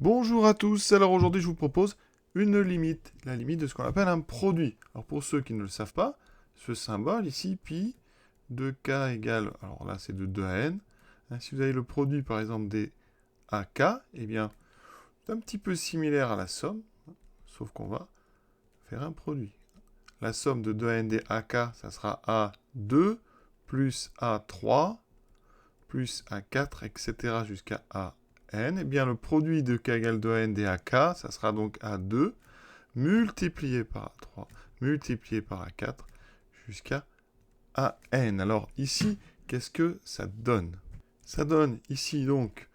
Bonjour à tous, alors aujourd'hui je vous propose une limite, la limite de ce qu'on appelle un produit. Alors pour ceux qui ne le savent pas, ce symbole ici, pi de k égale, alors là c'est de 2 à n. Si vous avez le produit par exemple des AK, eh bien c'est un petit peu similaire à la somme, sauf qu'on va faire un produit. La somme de 2 à n des AK, ça sera A2 plus A3 plus A4, etc. jusqu'à A n, et bien le produit de k égale 2 à n des AK, ça sera donc A2 multiplié par A3 multiplié par A4 jusqu'à AN. Alors ici, qu'est-ce que ça donne? Ça donne ici donc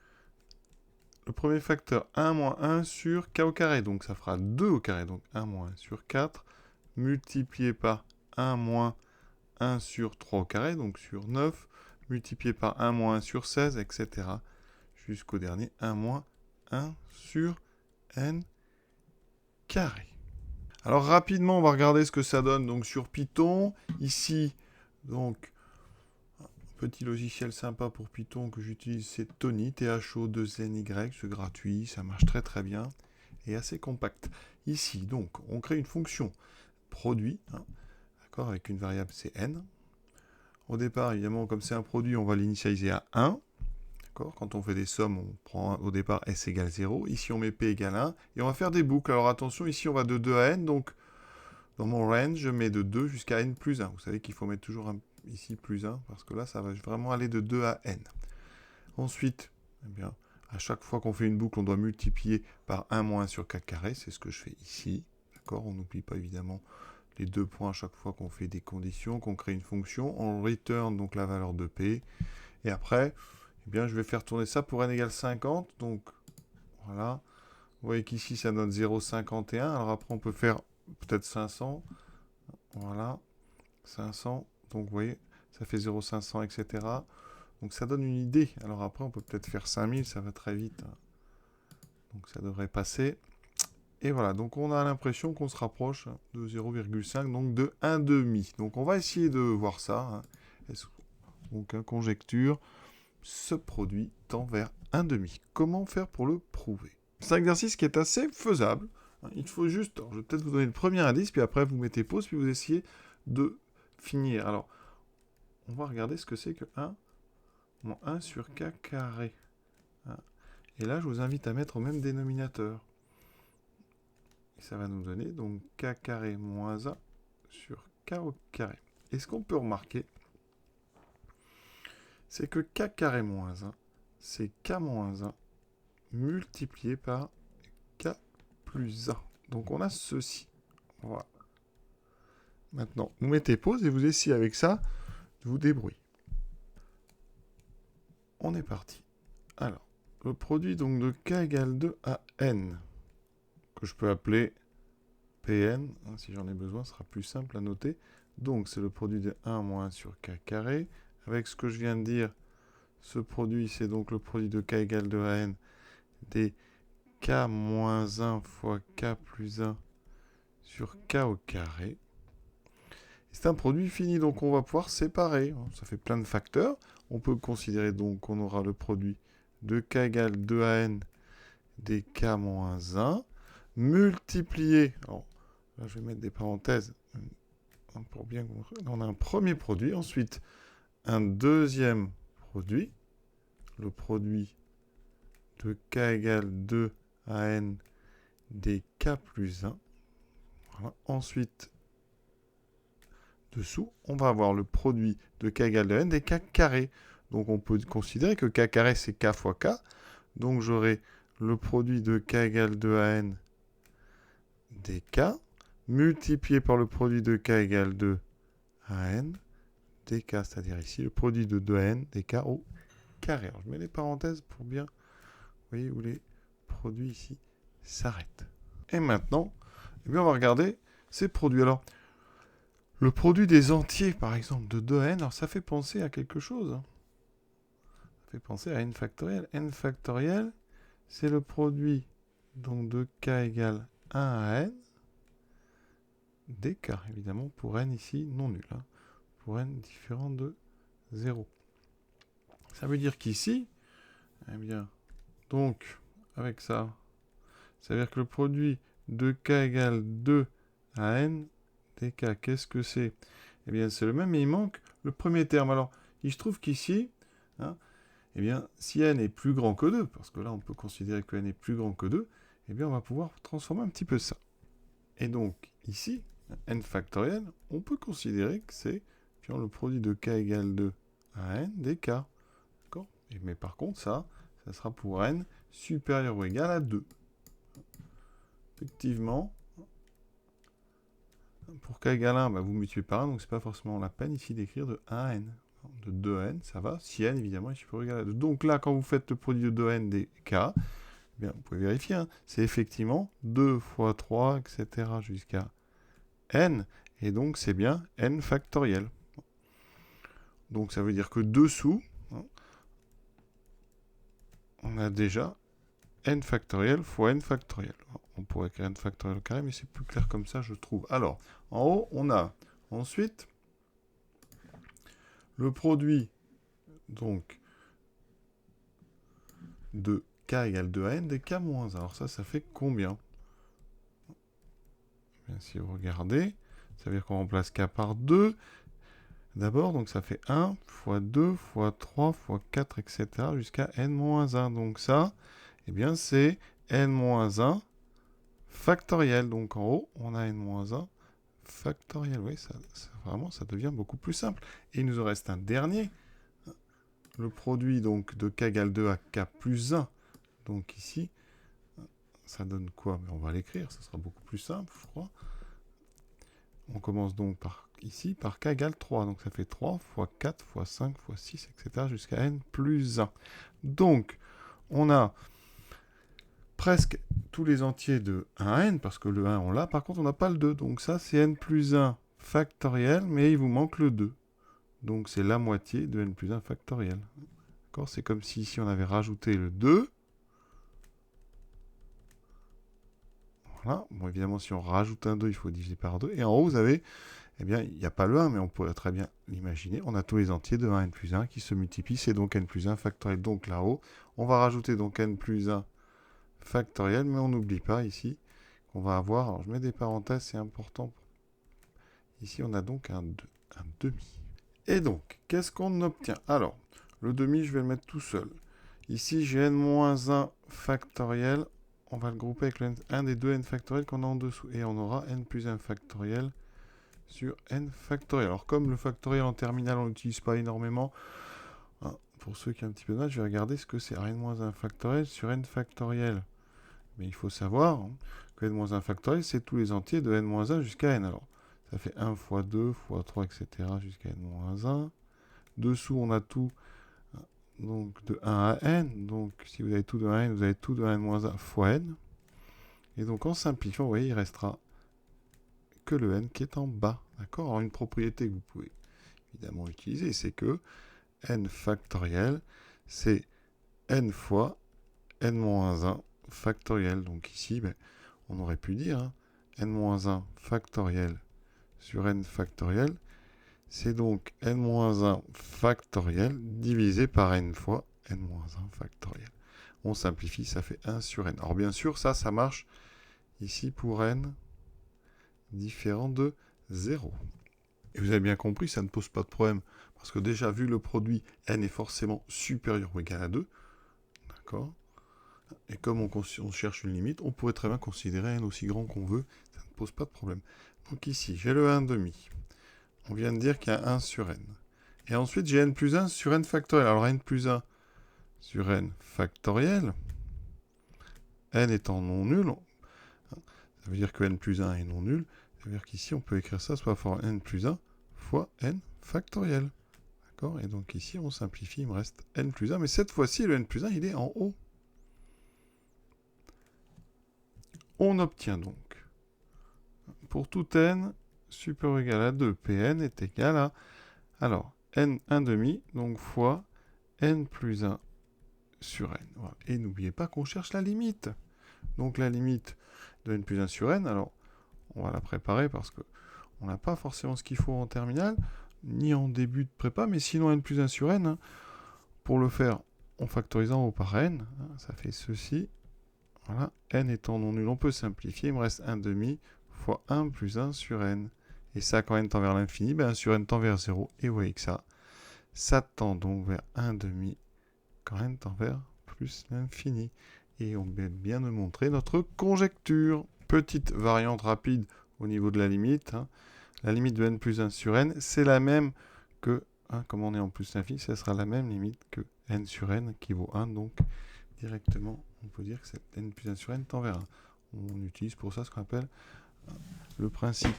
le premier facteur 1 moins 1 sur k au carré, donc ça fera 2 au carré, donc 1 moins 1 sur 4 multiplié par 1 moins 1 sur 3 au carré, donc sur 9, multiplié par 1 moins 1 sur 16, etc. jusqu'au dernier 1 moins 1 sur n carré. Alors rapidement, on va regarder ce que ça donne donc sur Python. Ici, donc, un petit logiciel sympa pour Python que j'utilise, c'est Tony, THO2NY, c'est gratuit, ça marche très très bien et assez compact. Ici, donc, on crée une fonction produit, d'accord, avec une variable Cn. Au départ, évidemment, comme c'est un produit, on va l'initialiser à 1. Quand on fait des sommes, on prend au départ s égale 0. Ici, on met p égale 1. Et on va faire des boucles. Alors attention, ici, on va de 2 à n. Donc, dans mon range, je mets de 2 jusqu'à n plus 1. Vous savez qu'il faut mettre toujours ici plus 1, parce que là, ça va vraiment aller de 2 à n. Ensuite, eh bien, à chaque fois qu'on fait une boucle, on doit multiplier par 1 moins 1 sur 4 carré. C'est ce que je fais ici. D'accord? On n'oublie pas évidemment les deux points à chaque fois qu'on fait des conditions, qu'on crée une fonction. On return donc la valeur de p. Et après, eh bien, je vais faire tourner ça pour n égale 50. Donc, voilà. Vous voyez qu'ici, ça donne 0,51. Alors après, on peut faire peut-être 500. Voilà. 500. Donc, vous voyez, ça fait 0,500, etc. Donc, ça donne une idée. Alors après, on peut peut-être faire 5000. Ça va très vite. Donc, ça devrait passer. Et voilà. Donc, on a l'impression qu'on se rapproche de 0,5. Donc, de 1,5. Donc, on va essayer de voir ça. Donc, conjecture. Ce produit tend vers 1,5. Comment faire pour le prouver? C'est un exercice qui est assez faisable. Il faut juste, je vais peut-être vous donner le premier indice, puis après vous mettez pause, puis vous essayez de finir. Alors, on va regarder ce que c'est que 1 moins 1 sur k carré. Et là, je vous invite à mettre au même dénominateur. Et ça va nous donner donc k carré moins 1 sur k au carré. Et ce qu'on peut remarquer, c'est que k carré moins 1, c'est k moins 1 multiplié par k plus 1. Donc on a ceci. Voilà. Maintenant, vous mettez pause et vous essayez avec ça de vous débrouiller. On est parti. Alors, le produit donc de k égale 2 à n, que je peux appeler Pn, si j'en ai besoin, ce sera plus simple à noter. Donc c'est le produit de 1 moins 1 sur k carré. Avec ce que je viens de dire, ce produit, c'est donc le produit de k égale 2 à n des k moins 1 fois k plus 1 sur k au carré. C'est un produit fini, donc on va pouvoir séparer. Ça fait plein de facteurs. On peut considérer donc qu'on aura le produit de k égale 2 à n des k moins 1 multiplié. Alors, là, je vais mettre des parenthèses pour bien comprendre. On a un premier produit, ensuite un deuxième produit, le produit de k égale 2 à n des k plus 1. Voilà. Ensuite, dessous, on va avoir le produit de k égale 2 à n des k carrés. Donc on peut considérer que k carré c'est k fois k. Donc j'aurai le produit de k égale 2 à n des k multiplié par le produit de k égale 2 à n des k, c'est-à-dire ici le produit de 2 à n des k au carré. Alors je mets les parenthèses pour bien, vous voyez où les produits ici s'arrêtent. Et maintenant, eh bien, on va regarder ces produits. Alors, le produit des entiers, par exemple, de 2 à n, alors ça fait penser à quelque chose. Ça fait penser à n factoriel. N factoriel, c'est le produit donc de k égale 1 à n des k, évidemment, pour n ici non nul. Pour n différent de 0. Ça veut dire qu'ici, eh bien, donc, avec ça, Ça veut dire que le produit de k égale 2 à n dk, qu'est-ce que c'est? Eh bien, c'est le même, mais il manque le premier terme. Alors, il se trouve qu'ici, hein, eh bien, si n est plus grand que 2, parce que là, on peut considérer que n est plus grand que 2, eh bien, on va pouvoir transformer un petit peu ça. Et donc, ici, n factoriel, on peut considérer que c'est le produit de k égale 2 à n dk. D'accord? Mais par contre, ça sera pour n supérieur ou égal à 2. Effectivement, pour k égale 1, vous multipliez par 1, donc c'est pas forcément la peine ici d'écrire de 1 à n. De 2 à n, ça va, si n évidemment est supérieur ou égal à 2. Donc là, quand vous faites le produit de 2 à n des k, bien, vous pouvez vérifier, hein, c'est effectivement 2 fois 3, etc. jusqu'à n, et donc c'est bien n factoriel. Donc ça veut dire que dessous, hein, on a déjà n factoriel fois n factoriel. On pourrait écrire n factoriel au carré, mais c'est plus clair comme ça, je trouve. Alors, en haut, on a ensuite le produit donc de k égale 2 à n des k moins 1. Alors ça fait combien? Bien, si vous regardez, ça veut dire qu'on remplace k par 2. D'abord, donc ça fait 1 fois 2 fois 3 fois 4, etc. jusqu'à n-1. Donc ça, eh bien, c'est n-1 factoriel. Donc en haut, on a n-1 factoriel. Oui, vraiment, ça devient beaucoup plus simple. Et il nous en reste un dernier. Le produit donc de k égale 2 à k plus 1. Donc ici, ça donne quoi? Mais on va l'écrire, ça sera beaucoup plus simple, je crois. On commence donc par ici, par k égale 3. Donc ça fait 3 fois 4 fois 5 fois 6, etc. jusqu'à n plus 1. Donc, on a presque tous les entiers de 1 à n, parce que le 1, on l'a. Par contre, on n'a pas le 2. Donc ça, c'est n plus 1 factoriel, mais il vous manque le 2. Donc c'est la moitié de n plus 1 factoriel. D'accord? C'est comme si ici, on avait rajouté le 2. Voilà. Bon, évidemment, si on rajoute un 2, il faut diviser par 2. Et en haut, vous avez, eh bien, il n'y a pas le 1, mais on pourrait très bien l'imaginer. On a tous les entiers de 1 à n plus 1 qui se multiplient. C'est donc n plus 1 factoriel. Donc là-haut, on va rajouter donc n plus 1 factoriel, mais on n'oublie pas ici qu'on va avoir, alors je mets des parenthèses, c'est important. Ici, on a donc un demi. Et donc, qu'est-ce qu'on obtient? Alors, le demi, je vais le mettre tout seul. Ici, j'ai n-1 factoriel. On va le grouper avec un des deux n factoriel qu'on a en dessous. Et on aura n plus 1 factoriel sur n factoriel. Alors, comme le factoriel en terminale, on ne l'utilise pas énormément, hein, pour ceux qui ont un petit peu de mal, je vais regarder ce que c'est n-1 factoriel sur n factoriel. Mais il faut savoir, hein, que n-1 factoriel, c'est tous les entiers de n-1 jusqu'à n. Alors, ça fait 1 fois 2 fois 3, etc. jusqu'à n-1. Dessous, on a tout donc de 1 à n. Donc, si vous avez tout de 1 à n, vous avez tout de n-1 fois n. Et donc, en simplifiant, vous voyez, il restera que le n qui est en bas. D'accord? Alors, une propriété que vous pouvez évidemment utiliser, c'est que n factoriel, c'est n fois n-1 factoriel. Donc ici, on aurait pu dire, hein, n-1 factoriel sur n factoriel, c'est donc n-1 factoriel divisé par n fois n-1 factoriel. On simplifie, ça fait 1 sur n. Alors bien sûr, ça marche ici pour n différent de 0. Et vous avez bien compris, ça ne pose pas de problème, parce que déjà, vu le produit, n est forcément supérieur ou égal à 2. D'accord? Et comme on cherche une limite, on pourrait très bien considérer n aussi grand qu'on veut, ça ne pose pas de problème. Donc ici, j'ai le 1,5. On vient de dire qu'il y a 1 sur n. Et ensuite, j'ai n plus 1 sur n factoriel. Alors n plus 1 sur n factoriel, n étant non nul, ça veut dire que n plus 1 est non nul, ça veut dire qu'ici, on peut écrire ça soit fois n plus 1 fois n factoriel. D'accord? Et donc ici, on simplifie, il me reste n plus 1, mais cette fois-ci, le n plus 1, il est en haut. On obtient donc, pour tout n supérieur ou égal à 2, Pn est égal à, alors, n 1,5, donc fois n plus 1 sur n. Voilà. Et n'oubliez pas qu'on cherche la limite. Donc la limite de n plus 1 sur n, alors, on va la préparer parce que on n'a pas forcément ce qu'il faut en terminale, ni en début de prépa, mais sinon n plus 1 sur n, hein, pour le faire en factorisant au par n, hein, ça fait ceci. Voilà, n étant non nul, on peut simplifier. Il me reste 1 demi fois 1 plus 1 sur n. Et ça, quand n tend vers l'infini, ben 1 sur n tend vers 0. Et vous voyez que ça tend donc vers 1 demi quand n tend vers plus l'infini. Et on vient bien de montrer notre conjecture. Petite variante rapide au niveau de la limite. La limite de n plus 1 sur n, c'est la même que, comme on est en plus l'infini, ça sera la même limite que n sur n qui vaut 1. Donc, directement, on peut dire que c'est n plus 1 sur n tend vers 1. On utilise pour ça ce qu'on appelle le principe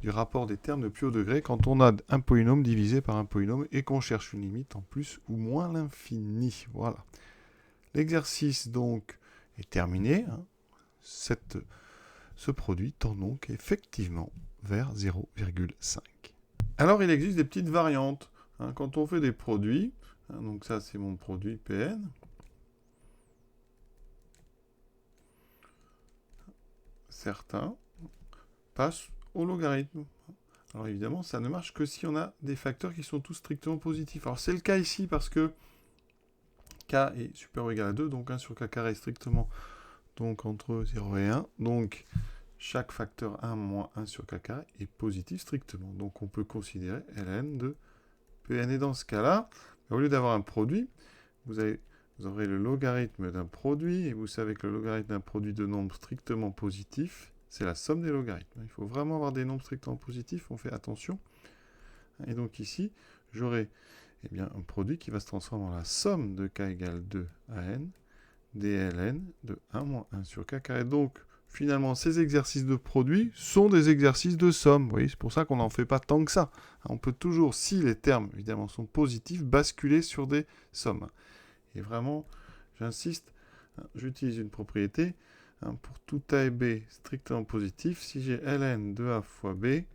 du rapport des termes de plus haut degré quand on a un polynôme divisé par un polynôme et qu'on cherche une limite en plus ou moins l'infini. Voilà. L'exercice donc est terminé. Ce produit tend donc effectivement vers 0,5. Alors il existe des petites variantes. Quand on fait des produits, donc ça c'est mon produit Pn. Certains passent au logarithme. Alors évidemment, ça ne marche que si on a des facteurs qui sont tous strictement positifs. Alors c'est le cas ici parce que k est supérieur ou égal à 2, donc 1 sur k carré est strictement donc entre 0 et 1. Donc chaque facteur 1 moins 1 sur k carré est positif strictement. Donc on peut considérer ln de Pn. Et dans ce cas-là, au lieu d'avoir un produit, vous aurez le logarithme d'un produit, et vous savez que le logarithme d'un produit de nombres strictement positifs, c'est la somme des logarithmes. Il faut vraiment avoir des nombres strictement positifs, on fait attention. Et donc ici, j'aurai un produit qui va se transformer en la somme de k égale 2 à n, dln de 1 moins 1 sur k carré. Donc, finalement, ces exercices de produit sont des exercices de somme. Vous voyez, c'est pour ça qu'on n'en fait pas tant que ça. On peut toujours, si les termes, évidemment, sont positifs, basculer sur des sommes. Et vraiment, j'insiste, j'utilise une propriété. Pour tout a et b strictement positif, si j'ai ln de a fois b, eh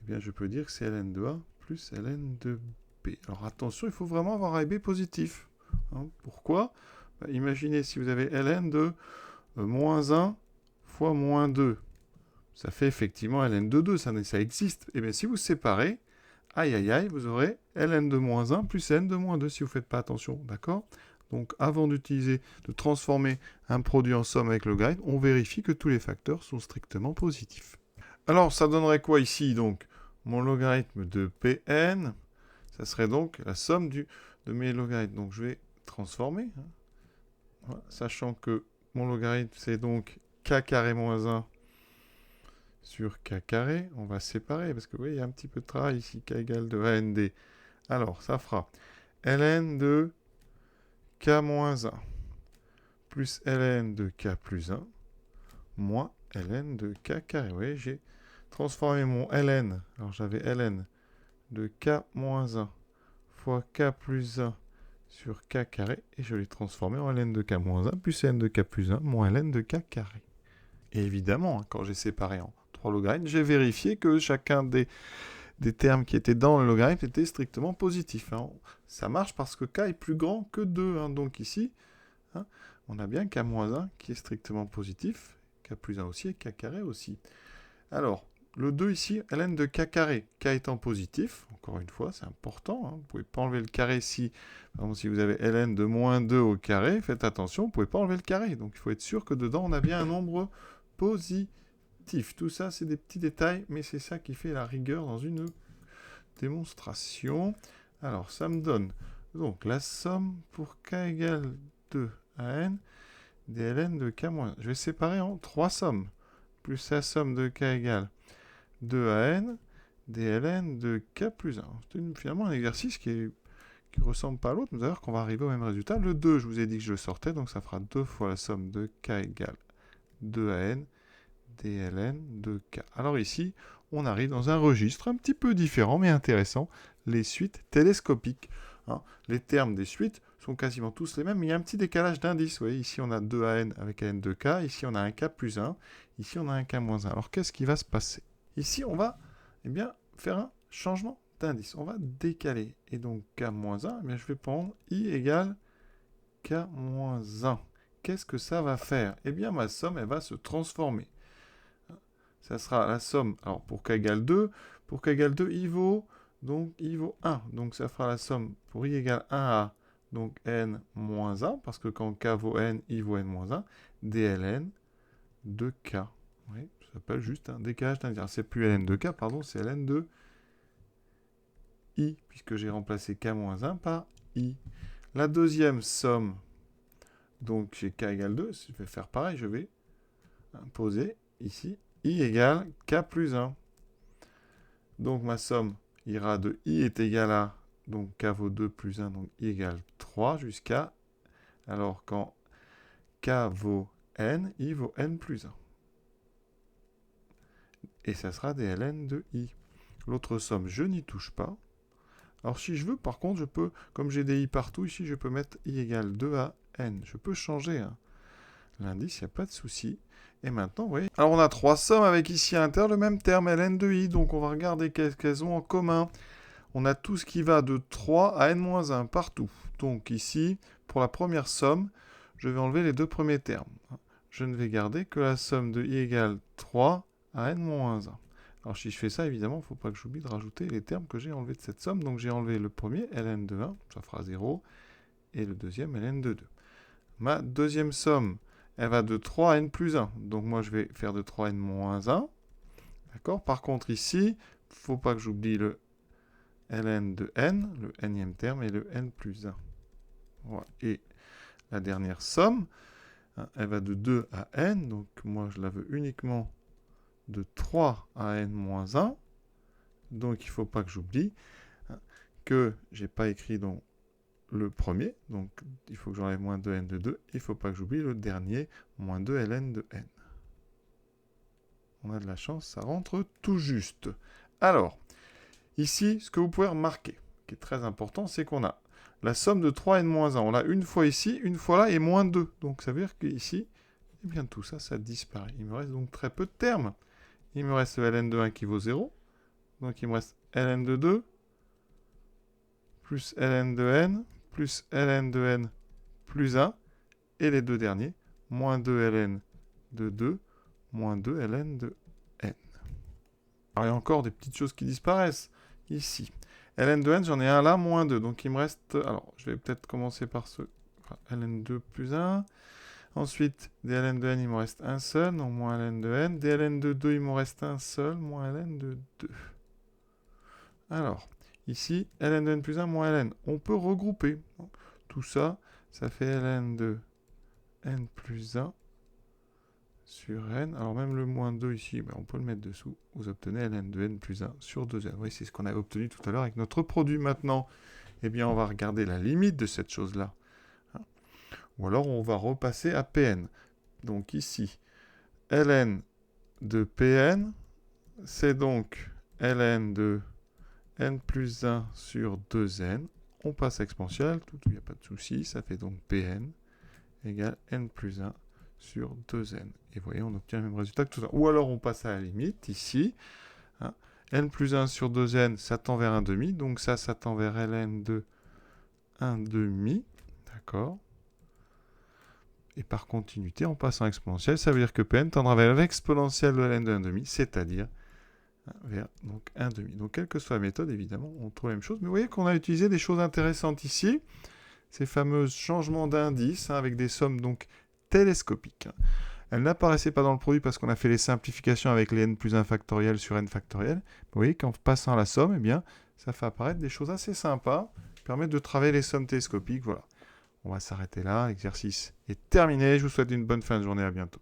bien je peux dire que c'est ln de a plus ln de b. Alors attention, il faut vraiment avoir a et b positifs. Pourquoi ? Imaginez si vous avez ln de moins 1 fois moins 2. Ça fait effectivement ln de 2, ça existe. Et bien si vous séparez, aïe aïe aïe, vous aurez ln de moins 1 plus n de moins 2 si vous ne faites pas attention. D'accord ? Donc avant de transformer un produit en somme avec le logarithme, on vérifie que tous les facteurs sont strictement positifs. Alors ça donnerait quoi ici donc ? Mon logarithme de Pn, ça serait donc la somme de mes logarithmes. Donc je vais transformer, voilà, sachant que mon logarithme c'est donc k carré moins 1 sur k carré. On va séparer parce que vous voyez, il y a un petit peu de travail ici, k égale de AND. Alors ça fera ln de k-1 plus ln de k plus 1 moins ln de k carré. Vous voyez, j'ai transformé mon ln. Alors j'avais ln de k-1 fois k plus 1 sur k carré et je l'ai transformé en ln de k-1 plus ln de k plus 1 moins ln de k carré. Et évidemment, quand j'ai séparé en 3 logarithmes, j'ai vérifié que chacun des termes qui étaient dans le logarithme étaient strictement positifs. Ça marche parce que k est plus grand que 2. Donc ici, on a bien k-1 qui est strictement positif, k plus 1 aussi et k carré aussi. Alors, le 2 ici, ln de k carré, k étant positif, encore une fois, c'est important, vous ne pouvez pas enlever le carré si, par exemple, si vous avez ln de moins 2 au carré, faites attention, vous ne pouvez pas enlever le carré, donc il faut être sûr que dedans on a bien un nombre positif. Tout ça, c'est des petits détails, mais c'est ça qui fait la rigueur dans une démonstration. Alors, ça me donne donc la somme pour k égale 2 à n dln de k-1. Je vais séparer en 3 sommes, plus la somme de k égale 2 à n dln de k plus 1. C'est finalement un exercice qui ressemble pas à l'autre, mais d'ailleurs qu'on va arriver au même résultat. Le 2, je vous ai dit que je le sortais, donc ça fera 2 fois la somme de k égale 2 à n dln de k. Alors ici, on arrive dans un registre un petit peu différent, mais intéressant, les suites télescopiques. Les termes des suites sont quasiment tous les mêmes, mais il y a un petit décalage d'indices. Vous voyez, ici on a 2 à n avec n de k, ici on a un k plus 1, ici on a un k moins 1. Alors qu'est-ce qui va se passer ? Ici on va faire un changement d'indice. On va décaler. Et donc k moins 1, je vais prendre i égale k moins 1. Qu'est-ce que ça va faire ? Eh bien ma somme, elle va se transformer. Ça sera la somme, alors pour k égale 2, i vaut 1. Donc ça fera la somme pour i égale 1 à donc n moins 1, parce que quand k vaut n, i vaut n moins 1, dln de k. Oui, ça s'appelle juste un décalage d'indice. C'est plus ln de k, pardon, c'est ln de i, puisque j'ai remplacé k moins 1 par i. La deuxième somme, donc j'ai k égale 2, je vais faire pareil, je vais poser ici, i égale k plus 1. Donc ma somme ira de i est égal à, donc k vaut 2 plus 1, donc i égale 3 jusqu'à, alors quand k vaut n, i vaut n plus 1. Et ça sera dln de i. L'autre somme, je n'y touche pas. Alors si je veux, par contre, je peux, comme j'ai des i partout, ici, je peux mettre i égale 2 à n. Je peux changer l'indice, il n'y a pas de souci. Et maintenant, vous voyez. Alors on a trois sommes avec ici à l'intérieur le même terme, ln de i. Donc on va regarder qu'est-ce qu'elles ont en commun. On a tout ce qui va de 3 à n-1 partout. Donc ici, pour la première somme, je vais enlever les deux premiers termes. Je ne vais garder que la somme de i égale 3 à n-1. Alors si je fais ça, évidemment, il ne faut pas que j'oublie de rajouter les termes que j'ai enlevés de cette somme. Donc j'ai enlevé le premier, ln de 1, ça fera 0, et le deuxième, ln de 2. Ma deuxième somme, elle va de 3 à n plus 1. Donc moi, je vais faire de 3 à n moins 1. D'accord? Par contre, ici, il ne faut pas que j'oublie le ln de n, le nème terme, et le n plus 1. Voilà. Et la dernière somme, elle va de 2 à n. Donc moi, je la veux uniquement de 3 à n moins 1. Donc il ne faut pas que j'oublie que je n'ai pas écrit dans le premier. Donc il faut que j'enlève moins 2n de 2. Il ne faut pas que j'oublie le dernier, moins 2 ln de n. On a de la chance, ça rentre tout juste. Alors, ici, ce que vous pouvez remarquer, qui est très important, c'est qu'on a la somme de 3 n moins 1. On l'a une fois ici, une fois là, et moins 2. Donc ça veut dire qu'ici, eh bien tout ça, ça disparaît. Il me reste donc très peu de termes. Il me reste le ln de 1 qui vaut 0. Donc il me reste ln de 2, plus ln de n, plus ln de n plus 1, et les deux derniers, moins 2 ln de 2, moins 2 ln de n. Alors il y a encore des petites choses qui disparaissent ici. ln de n, j'en ai un là, moins 2. Donc il me reste... Alors je vais peut-être commencer par ce... ln2 plus 1. Ensuite, dln de n, il me reste un seul, donc moins ln de n. dln de 2, il me reste un seul, moins ln de 2. Alors, ici, ln de n plus 1 moins ln. On peut regrouper. Tout ça, ça fait ln de n plus 1 sur n. Alors même le moins 2 ici, ben on peut le mettre dessous. Vous obtenez ln de n plus 1 sur 2n. Oui, c'est ce qu'on avait obtenu tout à l'heure avec notre produit. Maintenant, eh bien, on va regarder la limite de cette chose-là. Ou alors, on va repasser à Pn. Donc ici, ln de Pn, c'est donc ln de n plus 1 sur 2n. On passe à exponentielle, il n'y a pas de souci. Ça fait donc Pn égale n plus 1 sur 2n. Et vous voyez, on obtient le même résultat que tout ça. Ou alors, on passe à la limite, ici. N plus 1 sur 2n, ça tend vers 1,5. Donc ça tend vers ln de 1,5. D'accord. Et par continuité, on passe en exponentielle. Ça veut dire que Pn tendra vers l'exponentielle de ln de 1,5, c'est-à-dire vers donc 1,5. Donc, quelle que soit la méthode, évidemment, on trouve la même chose. Mais vous voyez qu'on a utilisé des choses intéressantes ici. Ces fameux changements d'indice avec des sommes donc télescopiques. Elles n'apparaissaient pas dans le produit parce qu'on a fait les simplifications avec les n plus 1 factoriel sur n factoriel. Vous voyez qu'en passant à la somme, eh bien, ça fait apparaître des choses assez sympas qui permettent de travailler les sommes télescopiques. Voilà. On va s'arrêter là. L'exercice est terminé. Je vous souhaite une bonne fin de journée. À bientôt.